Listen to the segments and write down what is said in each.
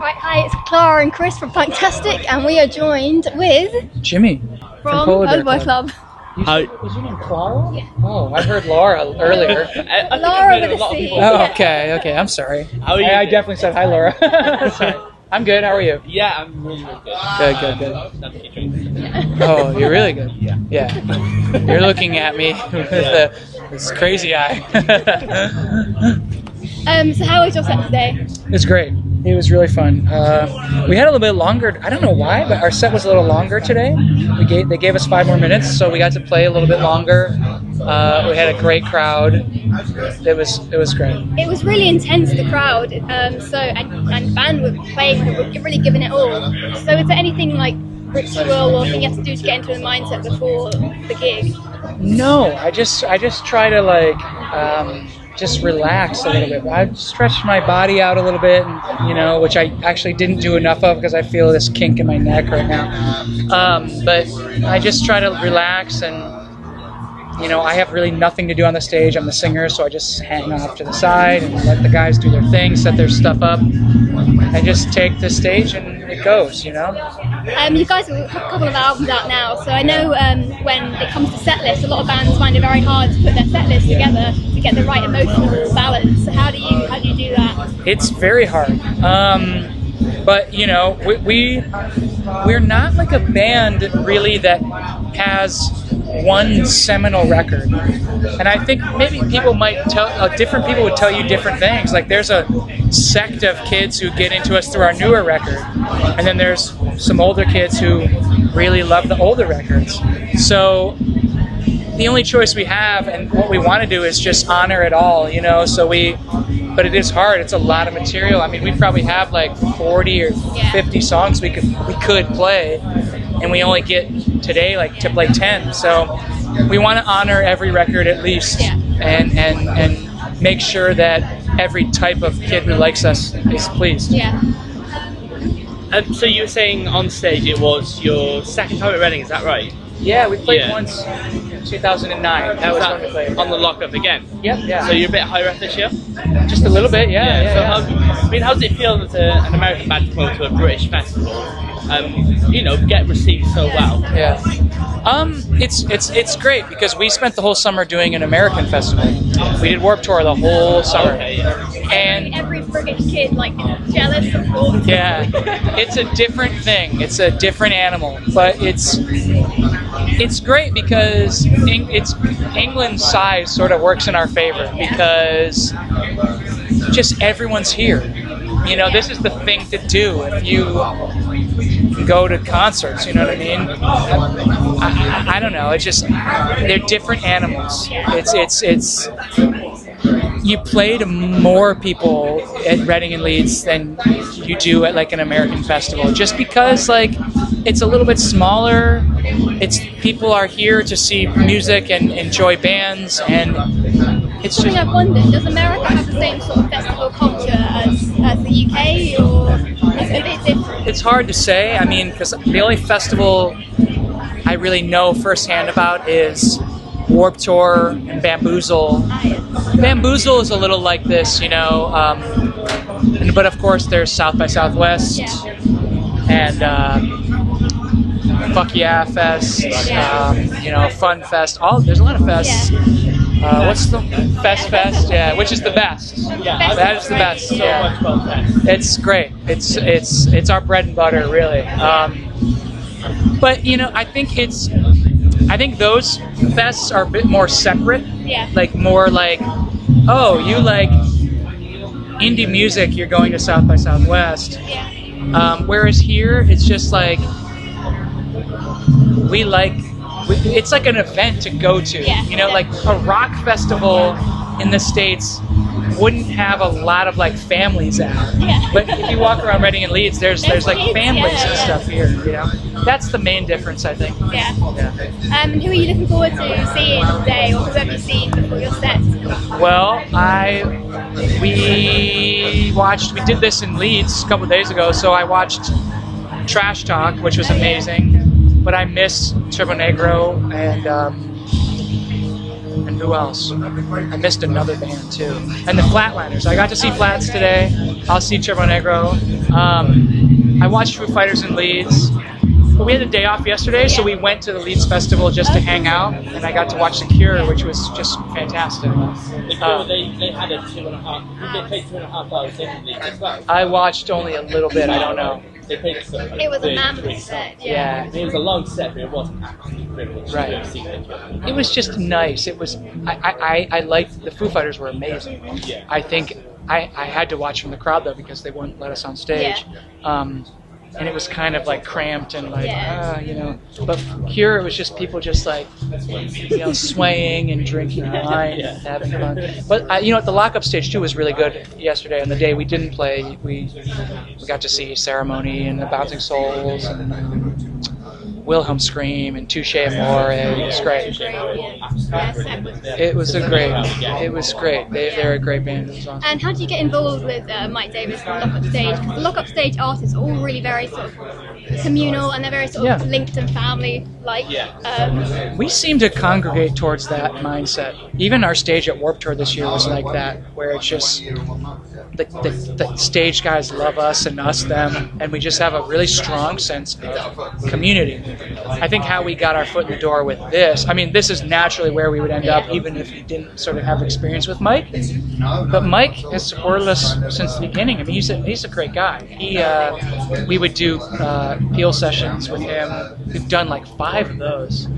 Right, hi, it's Clara and Chris from Punktastic, and we are joined with Jimmy from Polar Old Boy Club. Was your name Clara? Yeah. Oh, I heard Laura earlier. Laura with a C. Oh, okay, I'm sorry. How are you? I definitely said hi, Laura. Sorry. I'm good, how are you? Yeah, I'm really good. Good. Oh, you're really good? Yeah. You're looking at me with this crazy eye. So how was your set today? It's great. It was really fun. We had a little bit longer. I don't know why, but our set was a little longer today. They gave us 5 more minutes, so we got to play a little bit longer. We had a great crowd. It was great. It was really intense, the crowd. And the band were playing, were really giving it all. So is there anything like ritual or thing you have to do to get into the mindset before the gig? No, I just try to just relax a little bit. I stretched my body out a little bit, and, which I actually didn't do enough of because I feel this kink in my neck right now. But I just try to relax, and I have really nothing to do on the stage. I'm the singer, so I just hang off to the side and let the guys do their thing, set their stuff up, and just take the stage and it goes, You guys have a couple of albums out now, so I know when it comes to set lists, a lot of bands find it very hard to put their set list together to get the right emotional balance. So how do you do that? It's very hard. But we're not like a band really that has one seminal record, and I think maybe different people would tell you different things. Like there's a sect of kids who get into us through our newer record, and then there's some older kids who really love the older records. So the only choice we have and what we want to do is just honor it all, but it is hard. It's a lot of material. I mean, we probably have like 40 or 50 songs we could play, and we only get today to play 10. So we want to honor every record at least, and make sure that every type of kid who likes us is pleased. Yeah. So you were saying on stage it was your second time at Reading, is that right? Yeah, we played once in 2009. That was when we played. On the lockup again? Yep, yeah. So you're a bit high ref this year? Just a little bit, yeah. So how does it feel as an American band to go to a British festival? Get received so well. Yeah. It's great because we spent the whole summer doing an American festival. We did Warped Tour the whole summer. Okay, yeah. And every British kid jealous of course. Yeah. It's a different thing. It's a different animal, but it's great because England's size sort of works in our favor because just everyone's here. This is the thing to do if you go to concerts, you know what I mean? I don't know, it's just, they're different animals. It's you play to more people at Reading and Leeds than you do at an American festival, just because it's a little bit smaller. People are here to see music and enjoy bands, and it's just. I've wondered, does America have the same sort of festival culture as the UK, or is it a bit different? It's hard to say. I mean, because the only festival I really know firsthand about is Warped Tour and Bamboozle. Bamboozle is a little like this, but of course there's South by Southwest and Fuck Yeah Fest, Fun Fest. There's a lot of fests. What's the Fest? Yeah, which is the best. Yeah, that is the best. So Yeah, much fun. it's great. It's our bread and butter, really. But I think those fests are a bit more separate. Yeah. More oh, you like indie music, you're going to South by Southwest. Yeah. Whereas here, it's just it's like an event to go to. Yeah. Like a rock festival in the States wouldn't have a lot of families at. Yeah. But if you walk around Reading and Leeds, there's kids, families and stuff here. That's the main difference, I think. Yeah. And who are you looking forward to seeing today, or who have you seen before your set? Well, we did this in Leeds a couple of days ago, so I watched Trash Talk, which was amazing. But I miss Turbo Negro and And who else? I missed another band too. And the Flatliners. I got to see Flats today. I'll see Cervo Negro. I watched Foo Fighters in Leeds. But we had a day off yesterday, so we went to the Leeds Festival just to hang out, and I got to watch The Cure, which was just fantastic. The Cure, they had a 2.5. Did they play 2.5 hours in Leeds as well? I watched only a little bit. I don't know. They played it was a mammoth set. Yeah. It was a long set, but it wasn't actually privileged to have seen The Cure. It was just nice. It was. I liked the Foo Fighters were amazing. Yeah. I think I had to watch from the crowd though because they wouldn't let us on stage. Yeah. And it was kind of like cramped and like, you know. But here it was just people just like, you know, swaying and drinking wine and having fun. But you know what, the lockup stage too was really good yesterday. On the day we didn't play, we got to see Ceremony and the Bouncing Souls and Wilhelm Scream and Touche Amore. It was great. It was great. They're a great band. It was awesome. And how do you get involved with Mike Davis and Lockup Stage? Because the Lockup Stage artists are all really very sort of communal and they're very sort of linked and family-like. We seem to congregate towards that mindset. Even our stage at Warped Tour this year was like that, where it's just the stage guys love us and us them, and we just have a really strong sense of community. I think how we got our foot in the door with this, I mean, this is naturally where we would end up, even if we didn't sort of have experience with Mike. But Mike has supported us since the beginning. I mean, he's a great guy. We would do Peel sessions with him. We've done like 5 of those,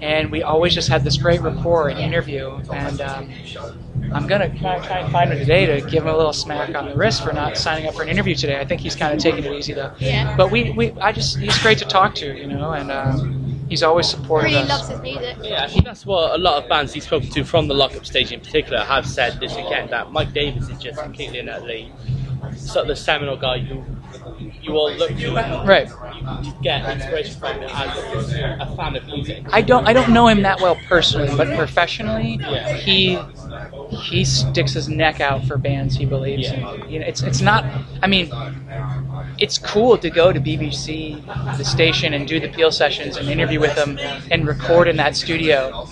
and we always just had this great rapport and interview. And I'm gonna try and find him today to give him a little smack on the wrist for not signing up for an interview today. I think he's kind of taking it easy though. Yeah. But he's great to talk to, you know, and he's always supported really us. loves his music. Yeah, I think that's what a lot of bands he's spoken to from the Lockup Stage in particular have said this weekend, that Mike Davis is just completely and utterly sort of the seminal guy who you all look to. Right. You get inspiration from it as a fan of music. I don't know him that well personally, but professionally, he sticks his neck out for bands he believes in. You know, it's not. I mean, it's cool to go to BBC, the station, and do the Peel sessions and interview with them and record in that studio,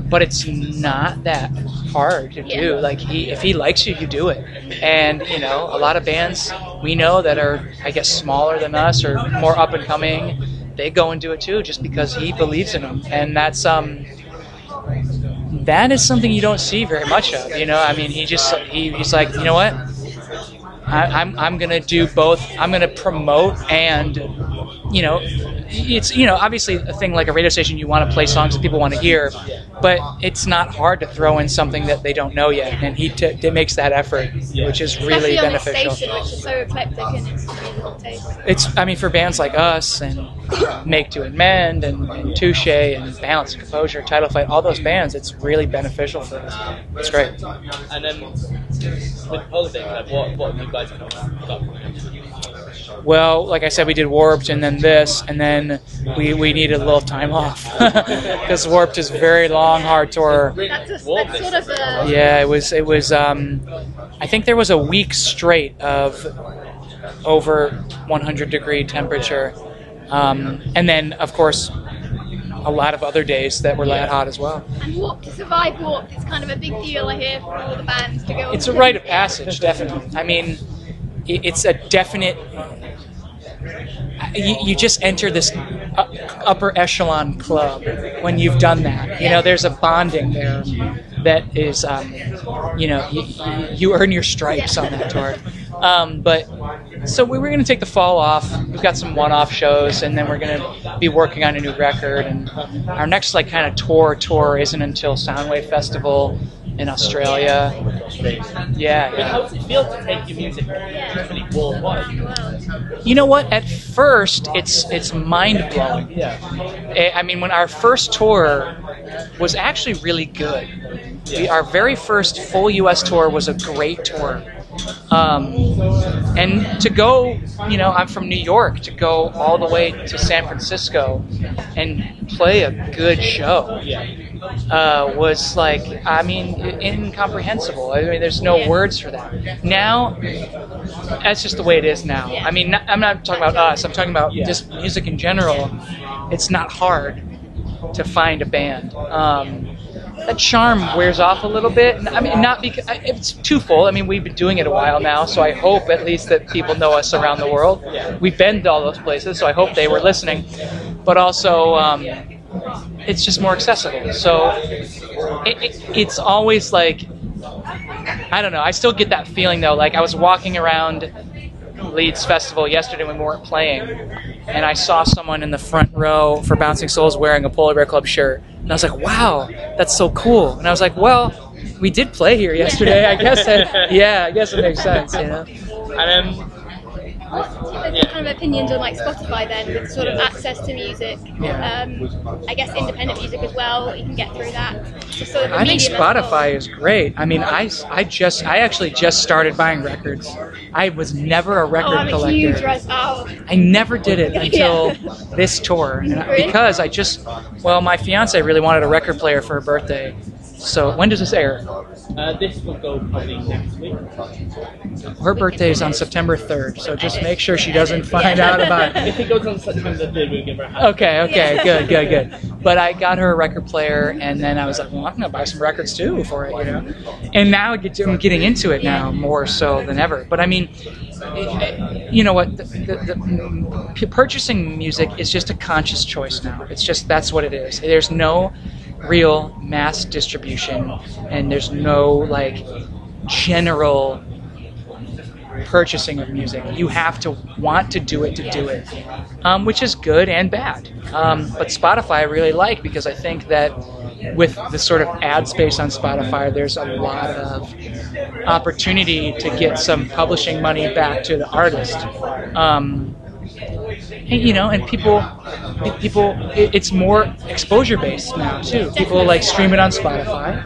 but it's not that hard to do. Like if he likes you, you do it. And you know, a lot of bands we know that are, I guess, smaller than us or more up and coming, they go and do it too, just because he believes in them. And that's that is something you don't see very much of. You know, I mean, he's like, you know what? I'm gonna do both. I'm gonna promote and, you know, it's, you know, obviously a thing like a radio station, you want to play songs that people want to hear, but it's not hard to throw in something that they don't know yet, and he makes that effort, which is really beneficial. Especially on this station, which is so eclectic in its musical taste. It's, I mean, for bands like us and Make Do and Mend and Touche and Balance and Composure, Title Fight, all those bands, it's really beneficial for us. It's great. And then with Holiday Club, what have you guys got? Well, like I said, we did Warped and then this, and then we needed a little time off because Warped is a very long, hard tour. That's sort of a... Yeah, it was. I think there was a week straight of over 100-degree temperature, and then of course a lot of other days that were that hot as well. And Warped, to survive Warped, it's kind of a big deal, I hear, for all the bands to go. It's a rite of passage, definitely. I mean, it's a definite. You just enter this upper echelon club when you've done that. You know, there's a bonding there that is, you know, you earn your stripes on that tour. But so we were going to take the fall off. We've got some one-off shows, and then we're going to be working on a new record. And our next like kind of tour isn't until Soundwave Festival in Australia. Yeah. How does it feel to take your music really worldwide? You know what? At first, it's mind-blowing. Yeah. I mean, when our first tour was actually really good. Our very first full U.S. tour was a great tour. And to go, you know, I'm from New York, to go all the way to San Francisco and play a good show was like, I mean, incomprehensible. I mean, there's no words for that. Now, that's just the way it is now. I mean, I'm not talking about us. I'm talking about just music in general. It's not hard to find a band. that charm wears off a little bit. And, I mean, not because it's twofold. I mean, we've been doing it a while now, so I hope at least that people know us around the world. We've been to all those places, so I hope they were listening. But also, it's just more accessible. So it's always like, I don't know. I still get that feeling though. Like I was walking around Leeds Festival yesterday when we weren't playing, and I saw someone in the front row for Bouncing Souls wearing a Polar Bear Club shirt, and I was like, wow, that's so cool. And I was like, well, we did play here yesterday. I guess I guess it makes sense, you know. And kind of opinions on like Spotify then, with sort of access to music. I guess independent music as well. You can get through that. Just sort of I think Spotify is great. I mean, I actually just started buying records. I was never a record collector. Huge I never did it until this tour, because my fiance really wanted a record player for her birthday. So when does this air? This will go probably next week. Her birthday is on September 3rd, so just make sure she doesn't find out about it. If it goes on September 3rd, we'll give her a hat. Okay, good. But I got her a record player, and then I was like, well, I'm going to buy some records too for it, you know? And now I'm getting into it now more so than ever. But I mean, you know what? The purchasing music is just a conscious choice now. It's just, that's what it is. There's no real mass distribution, and there's no like general purchasing of music. You have to want to do it, which is good and bad. But Spotify I really like, because I think that with the sort of ad space on Spotify, there's a lot of opportunity to get some publishing money back to the artist. And people, it's more exposure based now too. People like stream it on Spotify,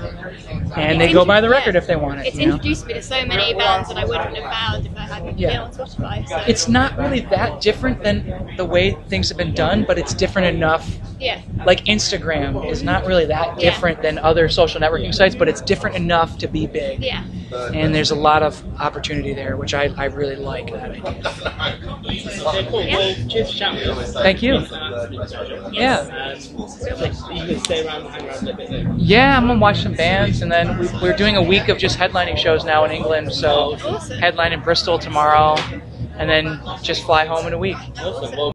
and they go buy the record if they want it. It's introduced me to so many bands that I wouldn't have found if I hadn't been on Spotify. So. It's not really that different than the way things have been done, but it's different enough. Yeah. Like Instagram is not really that different than other social networking sites, but it's different enough to be big. Yeah. And there's a lot of opportunity there, which I really like that idea. Okay, cool. Well, cheers for chatting with us. Thank you. Yeah. You can stay around and hang around a little bit later. Yeah, I'm going to watch some bands, and then we're doing a week of just headlining shows now in England, so awesome. Headline in Bristol tomorrow, and then just fly home in a week. Awesome. Well,